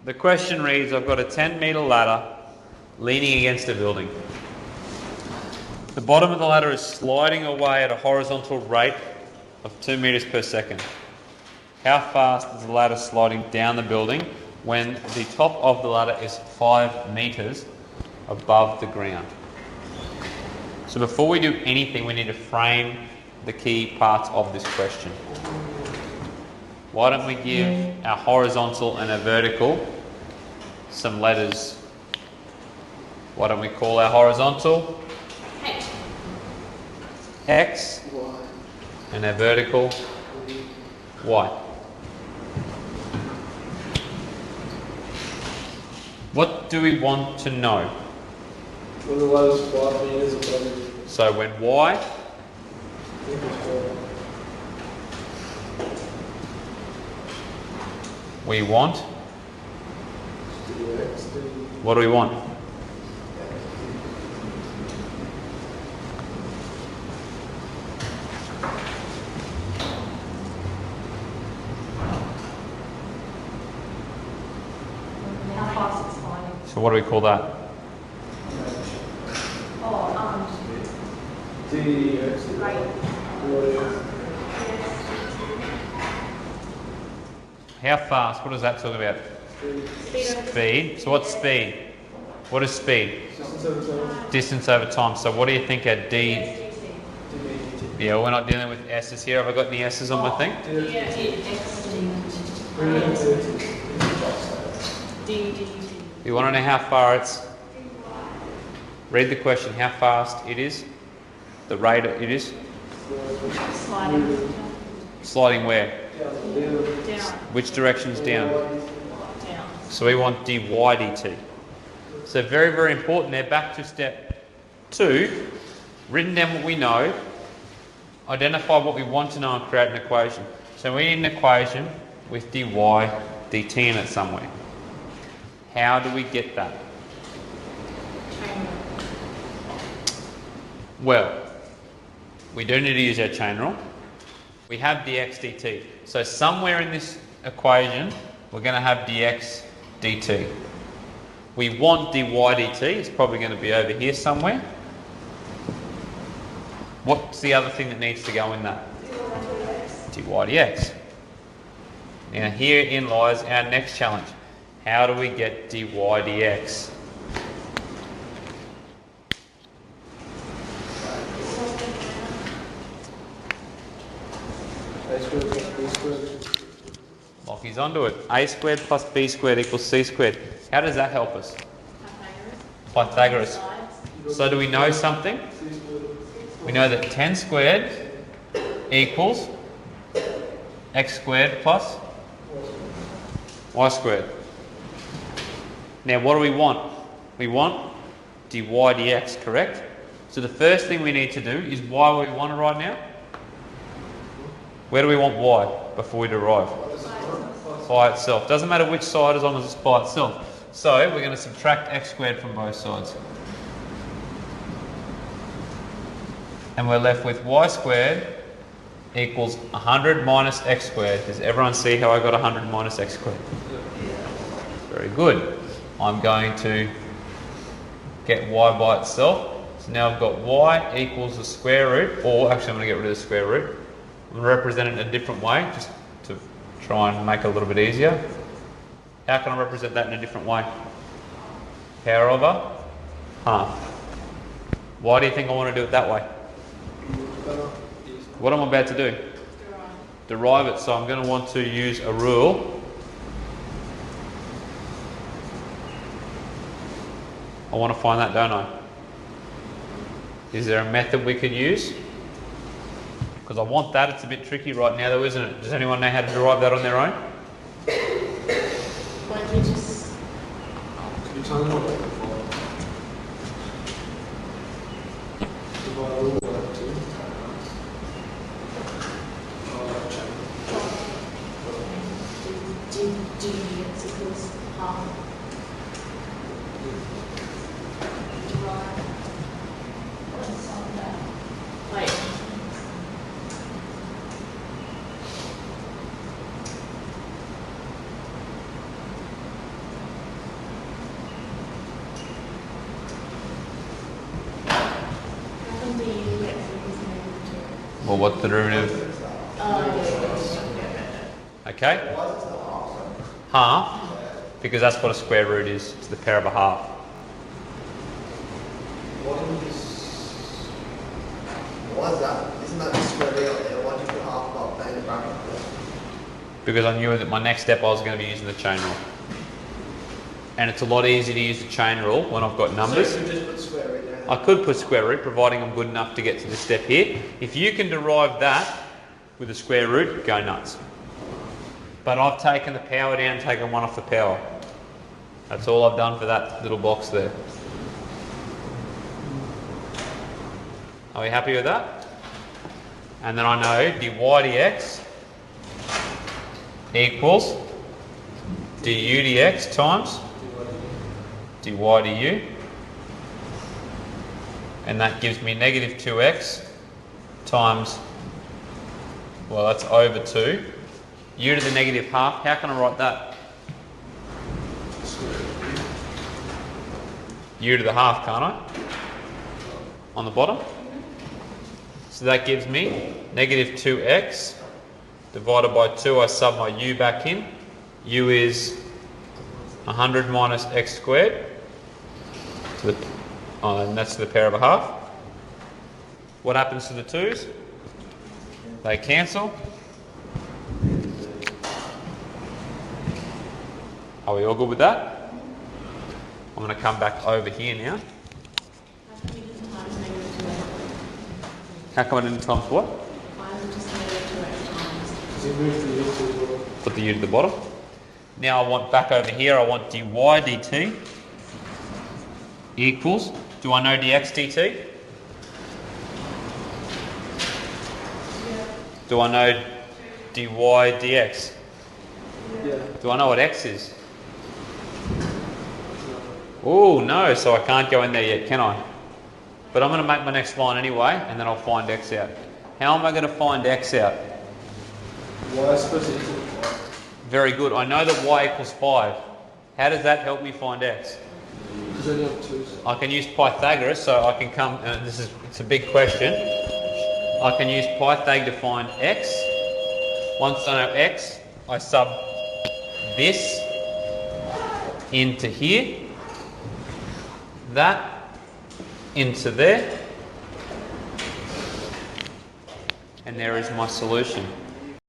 The question reads, I've got a 10-metre ladder leaning against a building. The bottom of the ladder is sliding away at a horizontal rate of 2 metres per second. How fast is the ladder sliding down the building when the top of the ladder is 5 metres above the ground? So before we do anything, we need to frame the key parts of this question. Why don't we give our horizontal and our vertical some letters? Why don't we call our horizontal X and our vertical Y? What do we want to know? When the ladder is 5 metres above. So when Y we want, what do we want? How fast it's sliding. So what do we call that? DX. Right. How fast? What does that talk about? Speed. So what's speed? What is speed? Distance over time. So what do you think our D? Yeah, we're not dealing with S's here. Have I got any S's on my thing? You want to know how far it's? Read the question. How fast it is? The rate it is? Sliding. Sliding where? Down. Which direction's down? Down. So we want dy dt. So very, very important there. Back to step 2. Written down what we know. Identify what we want to know and create an equation. So we need an equation with dy dt in it somewhere. How do we get that? Well, we do need to use our chain rule. We have dx dt. So somewhere in this equation, we're going to have dx dt. We want dy dt. It's probably going to be over here somewhere. What's the other thing that needs to go in that? dy dx. Now herein lies our next challenge. How do we get dy dx? Lockie's onto it. A squared plus b squared equals c squared. How does that help us? Pythagoras. So do we know something? We know that 10 squared equals x squared plus y squared. Now what do we want? We want dy dx, correct? So the first thing we need to do is y where we want it right now. Where do we want y before we derive? By itself. Doesn't matter which side as long as it's by itself. So we're going to subtract x squared from both sides. And we're left with y squared equals 100 minus x squared. Does everyone see how I got 100 minus x squared? Very good. I'm going to get y by itself. So now I've got y equals the square root, or actually I'm going to get rid of the square root. I'm going to represent it in a different way, just to try and make it a little bit easier. How can I represent that in a different way? Power over half. Why do you think I want to do it that way? What am I about to do? Derive it. So I'm going to want to use a rule. I want to find that, don't I? Is there a method we could use? Because I want that. It's a bit tricky right now though, isn't it? Does anyone know how to derive that on their own? Why don't we just... Can you tell me what that divide all that to? dx equals half. Divide. What's on that? Wait. Well, what's the derivative? Okay? Half, because that's what a square root is. It's the pair of a half. Why is that? Isn't that the square root up there? Why do you put half not playing the bracket? Because I knew that my next step I was going to be using the chain rule. And it's a lot easier to use the chain rule when I've got numbers. So you could just put square root there. I could put square root, providing I'm good enough to get to this step here. If you can derive that with a square root, go nuts. But I've taken the power down, taken one off the power. That's all I've done for that little box there. Are we happy with that? And then I know dy dx equals du dx times dy du. And that gives me negative 2x times, well, that's over 2. U to the negative half. How can I write that? U to the half, can't I? On the bottom. So that gives me negative 2x divided by 2. I sub my u back in. U is 100 minus x squared. And that's the pair of a half. What happens to the 2's? They cancel. Are we all good with that? I'm going to come back over here now. How come you just times negative 2x? How come I didn't times what? Why is it just negative 2x times? Because you moved the U to the bottom. Put the u to the bottom. Now I want back over here, I want dy dt equals, do I know dx dt? Do I know dy dx? Yeah. Do I know what x is? Oh no, so I can't go in there yet, can I? But I'm going to make my next line anyway, and then I'll find x out. How am I going to find x out? Y is supposed to equal 5. Very good. I know that y equals 5. How does that help me find x? Because only have 2's. I can use Pythagoras, so I can come, and it's a big question. I can use Pythag to find x. Once I know x, I sub this into here, that into there, and there is my solution.